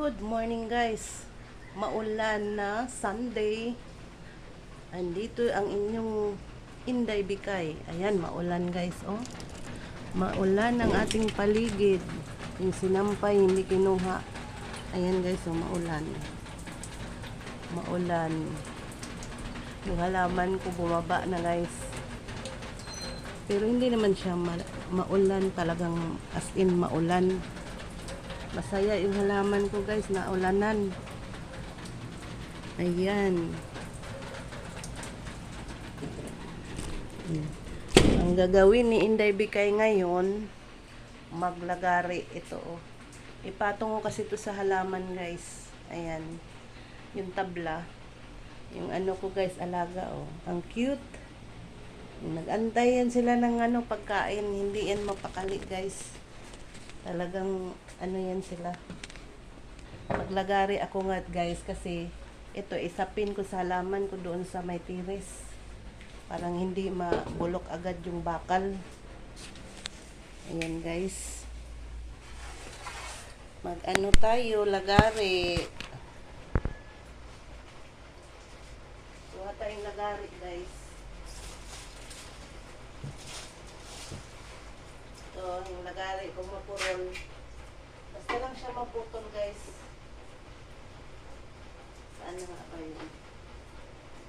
Good morning guys. Maulan na Sunday. Andito ang inyong Inday Bikay. Ayan, maulan guys, oh. Maulan ang ating paligid. Yung sinampay hindi kinuha. Ayan guys, oh, maulan. Maulan. Yung halaman ko bumaba na guys. Pero hindi naman siya maulan, talagang as in maulan. Masaya yung halaman ko guys na ulanan. Ayan. Ang gagawin ni Inday Bikay ngayon, maglagari ito. Oh. Ipatong ko kasi ito sa halaman guys. Ayan. Yung tabla. Yung ano ko guys, alaga oh. Ang cute. Nag-antayan sila ng ano pagkain. Hindi yan mapakali guys. Talagang ano yan sila. Maglagari ako nga guys kasi ito isapin ko sa halaman ko doon sa may tiris. Parang hindi mabulok agad yung bakal. Ayan guys. Mag-ano tayo, lagari. Kuha tayong lagari guys. Ito, yung lagari kung mapurol. Basta lang siya maputol guys. Saan na nga ba yun?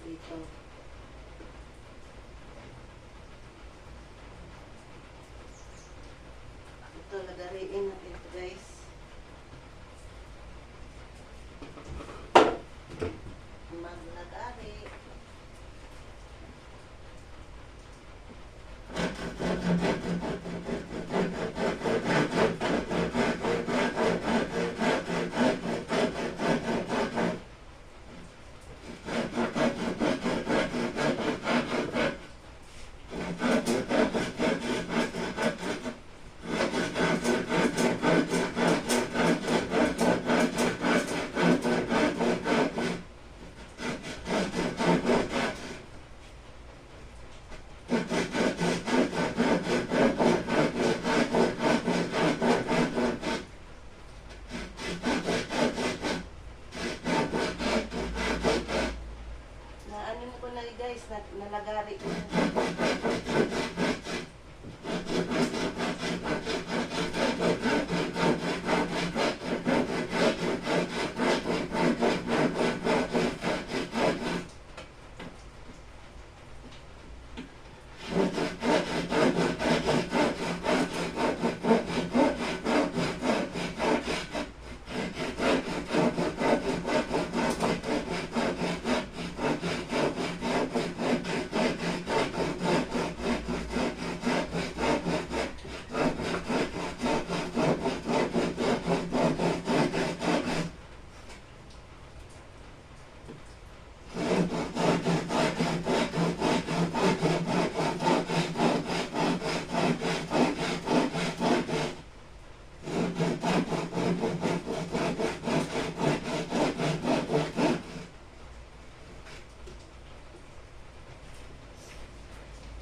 Dito. Ito, lagariin natin ito guys. Maglagari. Guys, nalagari ko na.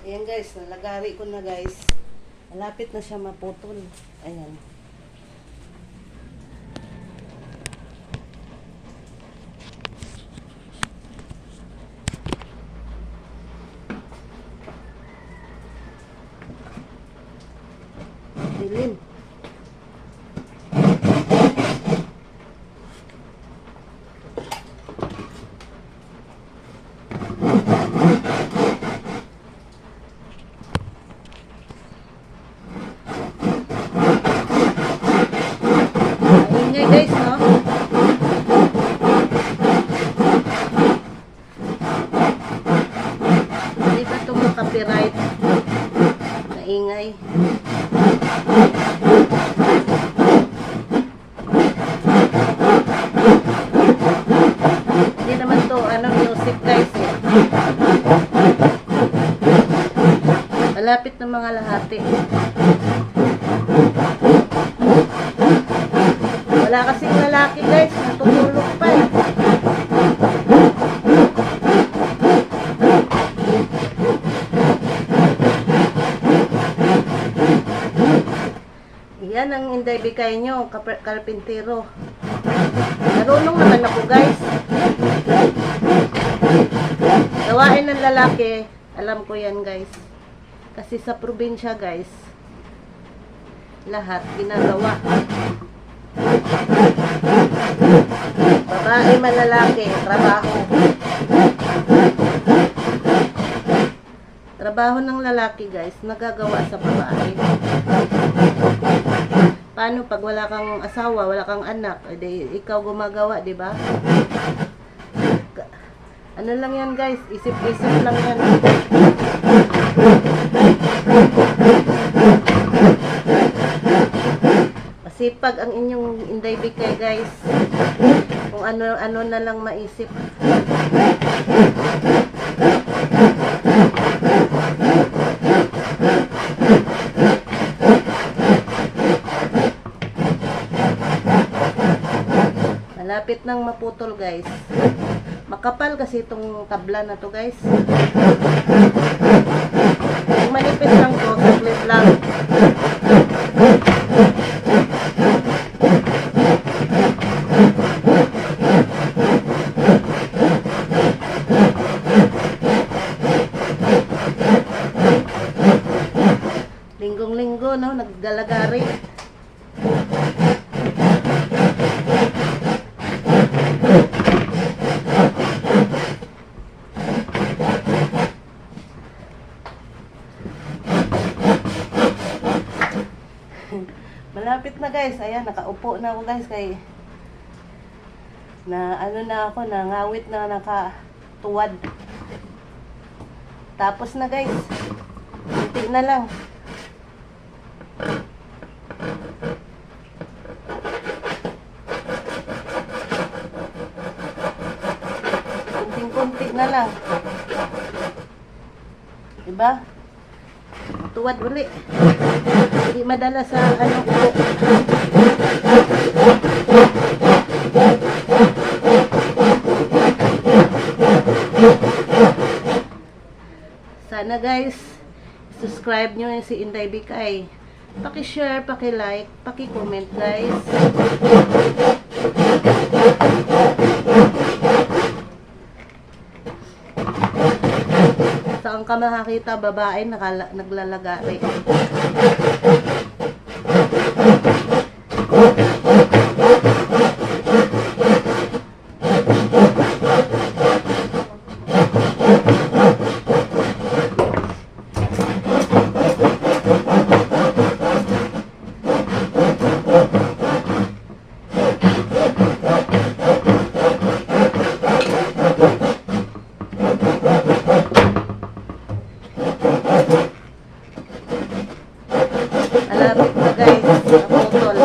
Ayan guys, nalagari ko na guys. Malapit na siya maputol. Ayan. Dilim. Guys, no? Hindi ba ito copyright? Naingay. Hindi naman to ano, music guys eh. Malapit na mga lahati. Wala kasing lalaki guys, natutulog pa eh. Yan ang Inday Bikay nyo, karpintero. Marunong naman ako guys. Gawain ng lalaki, alam ko yan guys. Kasi sa probinsya guys, lahat ginagawa. Babae man lalaki, trabaho. Trabaho ng lalaki guys, nagagawa sa babae. Paano pag wala kang asawa, wala kang anak, edi ikaw gumagawa, di ba? Ano lang yan guys, isip-isip lang yan. Masipag ang inyong Inday Bikay guys. Kung ano na lang maisip. Malapit nang maputol guys. Makapal kasi itong tabla na to guys. Kung manipis lang to, saglit lang. Linggong-linggo no, naggalagari. Malapit na guys. Ayan, nakaupo na ako guys kay na ano na ako, nangawit na nakatuwad. Tapos na guys. Kunti na lang. Kunting-kunti na lang. Diba? Tuwad uli. Hindi madala sa ano ko. Sana guys, subscribe nyo si Inday Bikay. Paki-share, paki-like, paki-comment guys. Saan ka makakita babae naglalagari? Malapit na guys, naputol.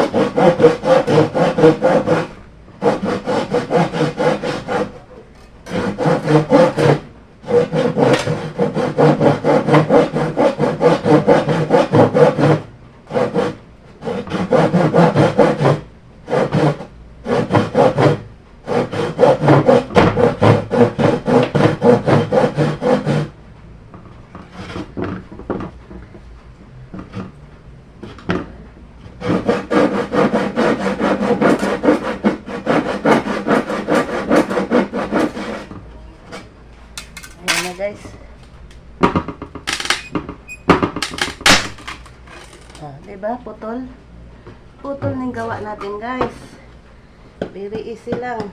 Ayan na guys. Diba? Putol. Putol ng gawa natin guys. Very easy lang.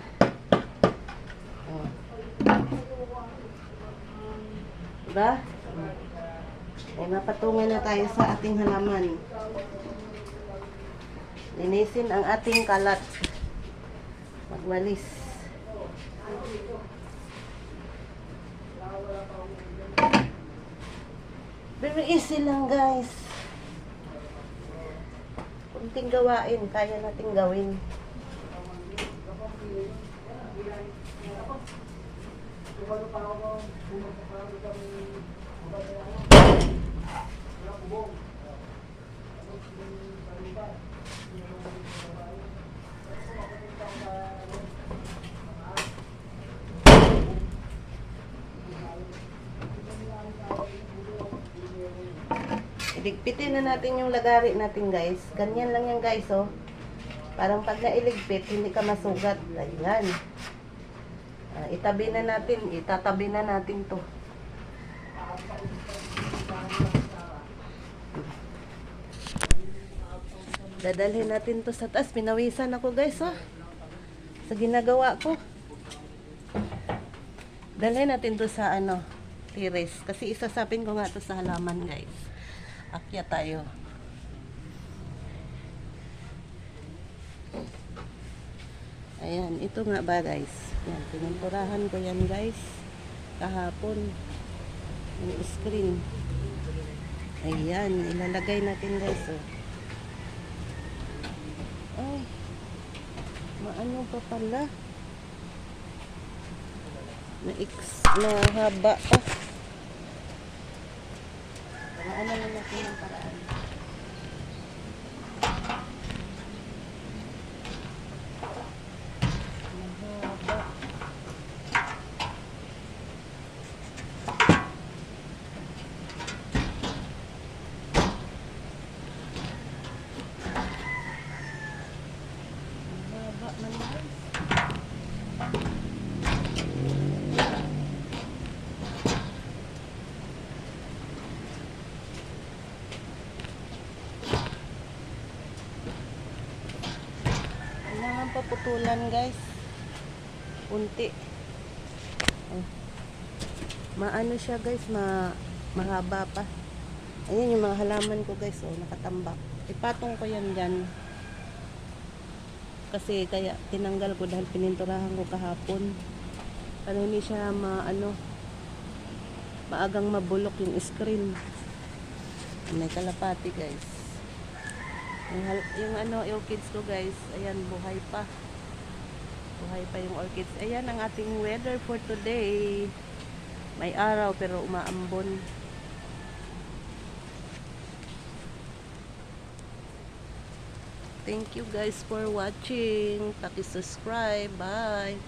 Diba? Ay, mapatungan na tayo sa ating halaman. Linisin ang ating kalat. Magwalis. Very easy lang guys. Kunting gawain, kaya nating gawin. Idigpitin na natin yung lagari natin guys. Ganyan lang yan guys oh. Parang pag nailigpit, hindi ka masugat. Ayan. Itabi na natin. Itatabi na natin to. Dadalhin natin to sa taas. Pinawisan ako guys, oh. Sa ginagawa ko. Dalhin natin to sa ano, terrace. Kasi isasapin ko nga to sa halaman guys. Akyat tayo. Ayan, ito nga ba guys. Yan, pinumpurahan ko yan guys. Kahapon. Yung screen. Ayan, ilalagay natin guys, oh. Ay, maano pa pala. Mahaba pa. Maano na natin ang paraan. Mahaba. Mahaba na guys. Kailangan paputulan guys. Unti. Oh. Maano siya guys, mahaba pa. Ayan yung mga halaman ko guys, oh, nakatambak. Ipatong ko yan dyan. Kasi kaya tinanggal ko dahil pininturahan ko kahapon. Para hindi siya maagang mabulok yung screen. May kalapati guys. Yung orchids ko guys, ayan, buhay pa. Buhay pa yung orchids. Ayan ang ating weather for today. May araw pero umaambon. Thank you guys for watching. Paki-subscribe. Bye.